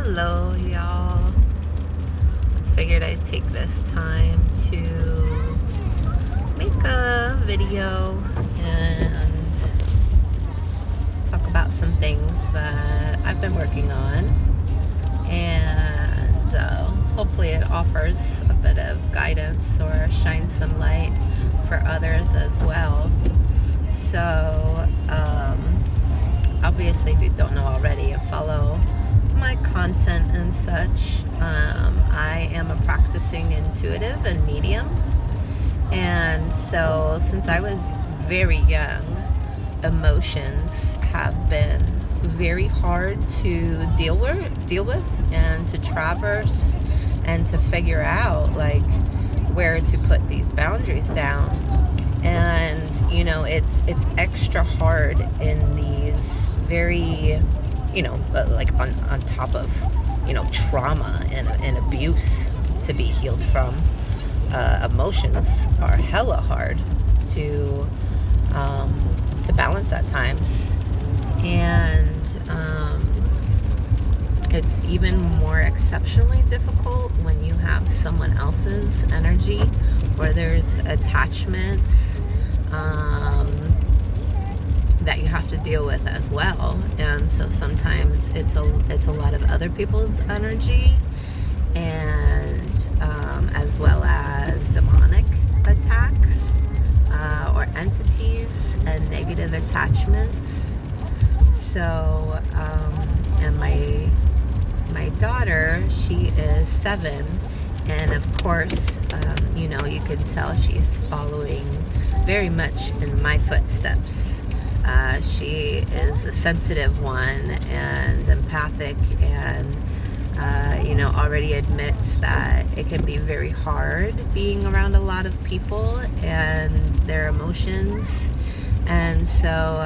Hello, y'all. Figured I'd take this time to make a video and talk about some things that I've been working on, and hopefully it offers a bit of guidance or shines some light for others as well. So, obviously, if you don't know already and follow my content and such, I am a practicing intuitive and medium, and so since I was very young, emotions have been very hard to deal with and to traverse and to figure out like where to put these boundaries down. And it's extra hard in these very like on top of trauma and abuse to be healed from. Emotions are hella hard to balance at times, and it's even more exceptionally difficult when you have someone else's energy, where there's attachments that you have to deal with as well. And so sometimes it's a lot of other people's energy, and as well as demonic attacks or entities and negative attachments. So and my daughter, she is 7, and of course you can tell she's following very much in my footsteps. She is a sensitive one and empathic, and already admits that it can be very hard being around a lot of people and their emotions. And so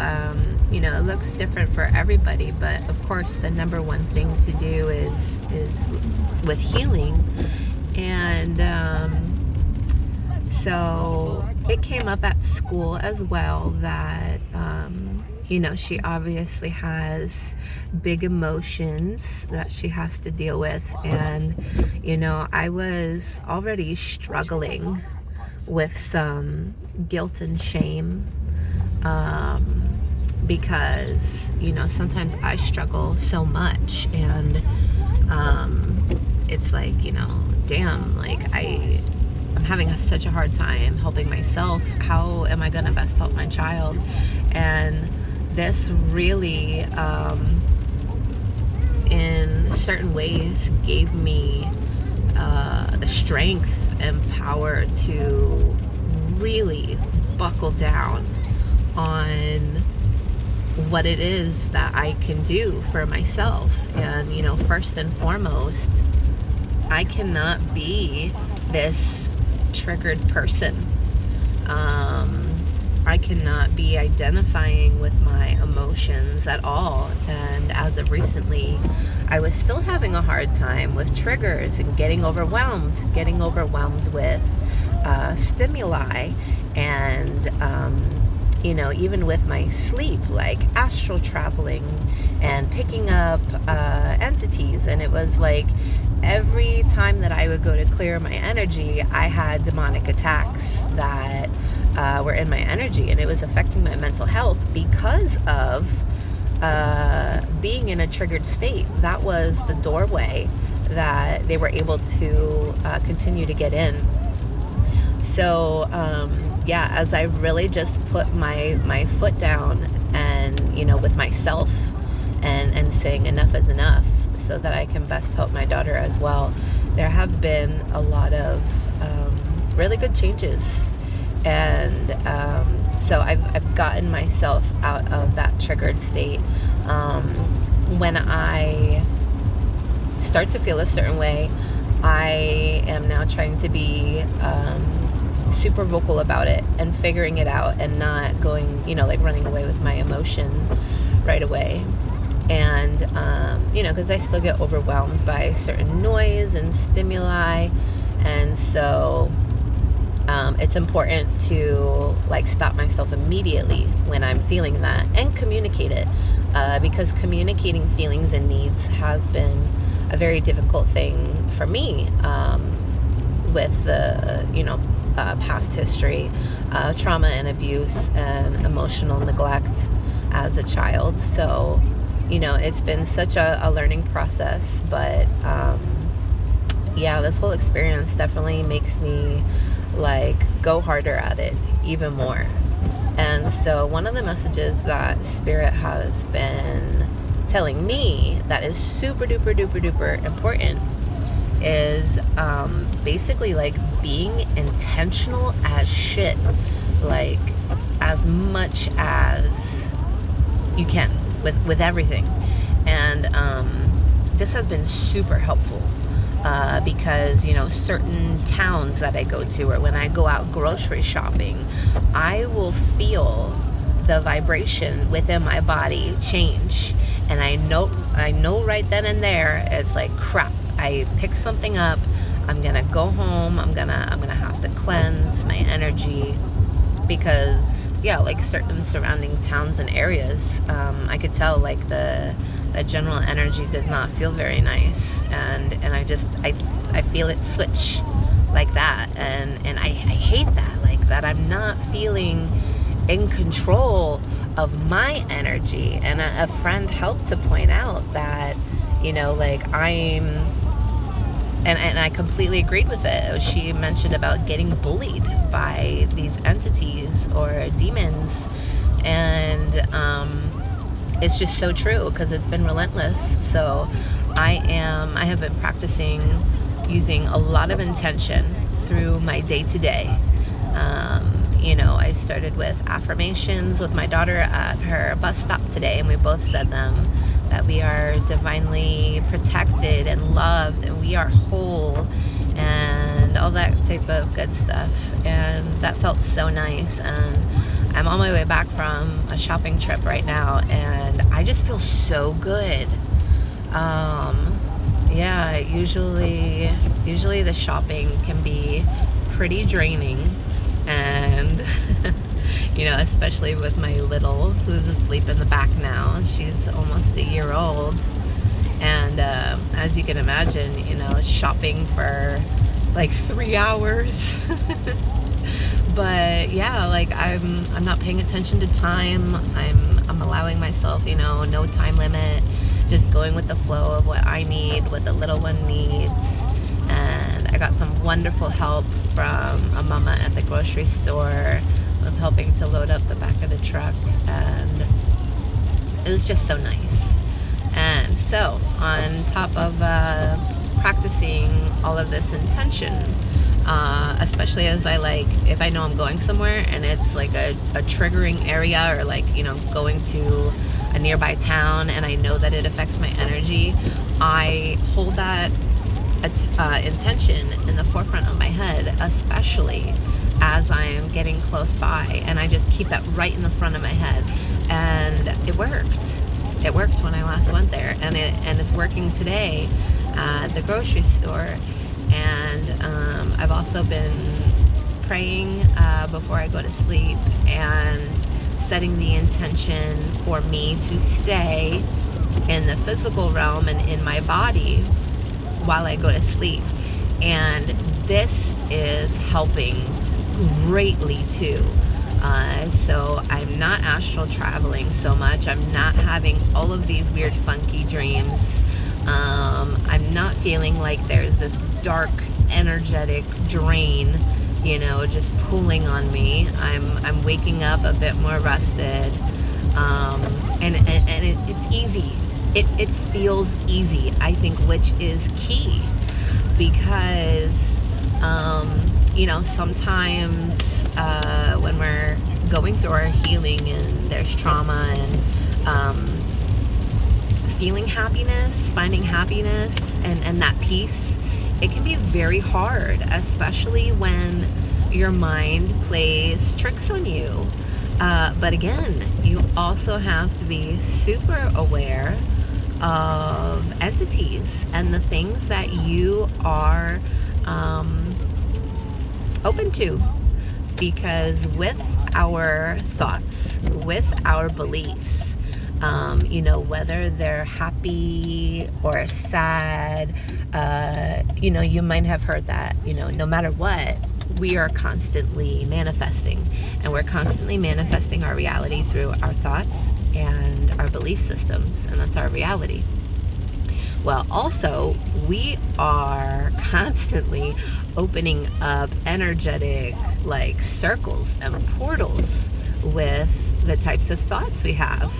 it looks different for everybody, but of course the number one thing to do is with healing. And so it came up at school as well that she obviously has big emotions that she has to deal with. And I was already struggling with some guilt and shame, because sometimes I struggle so much, and it's like damn, like I'm having such a hard time helping myself. How am I gonna best help my child? And this really in certain ways gave me the strength and power to really buckle down on what it is that I can do for myself. And first and foremost, I cannot be this triggered person. I cannot be identifying with my emotions at all. And as of recently, I was still having a hard time with triggers and getting overwhelmed with stimuli, and even with my sleep, like astral traveling and picking up entities. And it was like every time that I would go to clear my energy, I had demonic attacks that were in my energy, and it was affecting my mental health because of being in a triggered state. That was the doorway that they were able to continue to get in. So as I really just put my foot down and with myself and saying enough is enough, so that I can best help my daughter as well, there have been a lot of really good changes. And so I've gotten myself out of that triggered state. When I start to feel a certain way, I am now trying to be super vocal about it and figuring it out, and not going like running away with my emotion right away. And because I still get overwhelmed by certain noise and stimuli, and so it's important to stop myself immediately when I'm feeling that and communicate it, because communicating feelings and needs has been a very difficult thing for me, with the, past history, trauma and abuse and emotional neglect as a child. So, it's been such a learning process, but yeah, this whole experience definitely makes me go harder at it even more. And so one of the messages that Spirit has been telling me that is super duper duper duper important is basically being intentional as shit, as much as you can with everything. And this has been super helpful, because certain towns that I go to, or when I go out grocery shopping, I will feel the vibration within my body change, and I know right then and there, it's crap, I picked something up, I'm gonna go home, I'm gonna have to cleanse my energy, because certain surrounding towns and areas, I could tell the general energy does not feel very nice, and I feel it switch like that, and I hate that, that I'm not feeling in control of my energy. And a friend helped to point out that I'm, and I completely agreed with it. She mentioned about getting bullied by these entities or demons, and it's just so true, because it's been relentless. So I have been practicing using a lot of intention through my day-to-day. I started with affirmations with my daughter at her bus stop today, and we both said them, that we are divinely protected and loved, and we are whole, and all that type of good stuff. And that felt so nice. And I'm on my way back from a shopping trip right now, and I just feel so good. Yeah, usually the shopping can be pretty draining, and especially with my little, who's asleep in the back now. She's almost a year old, and as you can imagine, shopping for 3 hours. But yeah, I'm not paying attention to time. I'm allowing myself, no time limit, just going with the flow of what I need, what the little one needs. And I got some wonderful help from a mama at the grocery store with helping to load up the back of the truck, and it was just so nice. And so on top of practicing all of this intention, especially as if I know I'm going somewhere and it's a triggering area, or going to a nearby town, and I know that it affects my energy, I hold that intention in the forefront of my head, especially as I am getting close by, and I just keep that right in the front of my head. And it worked when I last went there, and it's working today at the grocery store. And I've also been praying before I go to sleep, and setting the intention for me to stay in the physical realm and in my body while I go to sleep. And this is helping greatly too. So I'm not astral traveling so much. I'm not having all of these weird funky dreams. I'm not feeling like there's this dark energetic drain, just pulling on me. I'm waking up a bit more rested, and it's easy. It feels easy, I think, which is key, because sometimes when we're going through our healing and there's trauma, and feeling happiness, finding happiness, and that peace, it can be very hard, especially when your mind plays tricks on you. But again, you also have to be super aware of entities and the things that you are open to, because with our thoughts, with our beliefs, Whether they're happy or sad, you might have heard that, no matter what, we are constantly manifesting, and we're constantly manifesting our reality through our thoughts and our belief systems, and that's our reality. Well, also, we are constantly opening up energetic circles and portals with the types of thoughts we have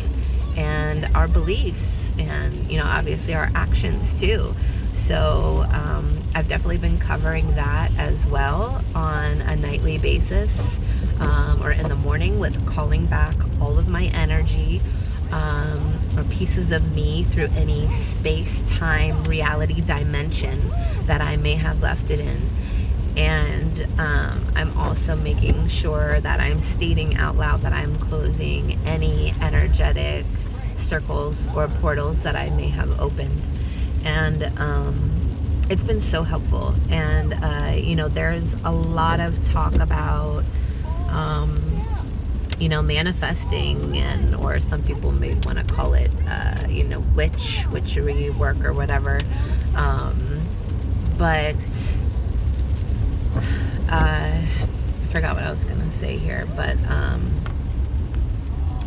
and our beliefs, and obviously our actions too. So I've definitely been covering that as well on a nightly basis, or in the morning, with calling back all of my energy, or pieces of me through any space-time reality dimension that I may have left it in. And I'm also making sure that I'm stating out loud that I'm closing any energetic circles or portals that I may have opened. And it's been so helpful. And, there's a lot of talk about, manifesting, or some people may want to call it, witchery work or whatever. But I forgot what I was going to say here, but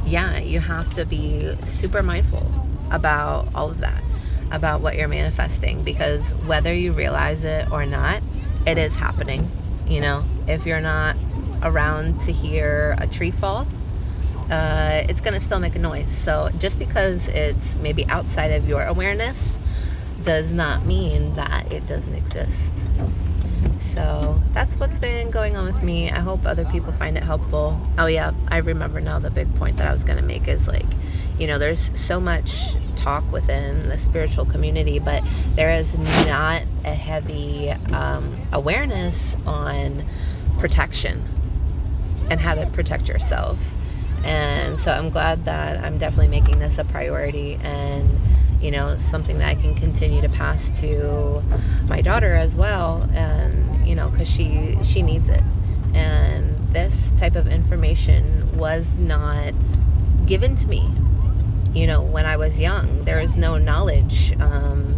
you have to be super mindful about all of that, about what you're manifesting, because whether you realize it or not, it is happening. If you're not around to hear a tree fall, it's going to still make a noise. So just because it's maybe outside of your awareness does not mean that it doesn't exist. So that's what's been going on with me. I hope other people find it helpful. Oh yeah, I remember now the big point that I was going to make is there's so much talk within the spiritual community, but there is not a heavy awareness on protection and how to protect yourself. And so I'm glad that I'm definitely making this a priority, and something that I can continue to pass to my daughter as well, and because she needs it. And this type of information was not given to me when I was young. There is no knowledge, and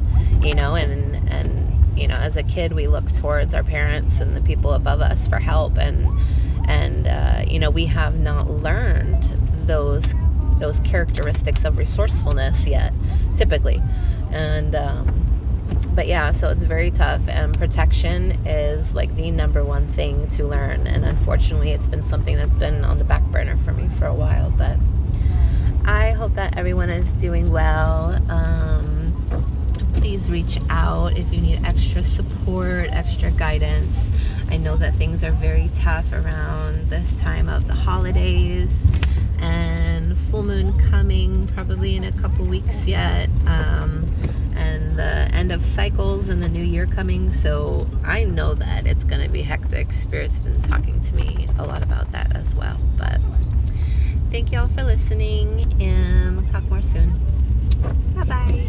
as a kid we look towards our parents and the people above us for help, and we have not learned those characteristics of resourcefulness yet, typically. And but yeah, so it's very tough, and protection is the number one thing to learn, and unfortunately it's been something that's been on the back burner for me for a while. But I hope that everyone is doing well. Please reach out if you need extra support, extra guidance. I know that things are very tough around this time of the holidays, and full moon coming probably in a couple weeks yet, and the end of cycles and the new year coming. So I know that it's going to be hectic. Spirit's been talking to me a lot about that as well. But thank y'all for listening, and we'll talk more soon. Bye-bye.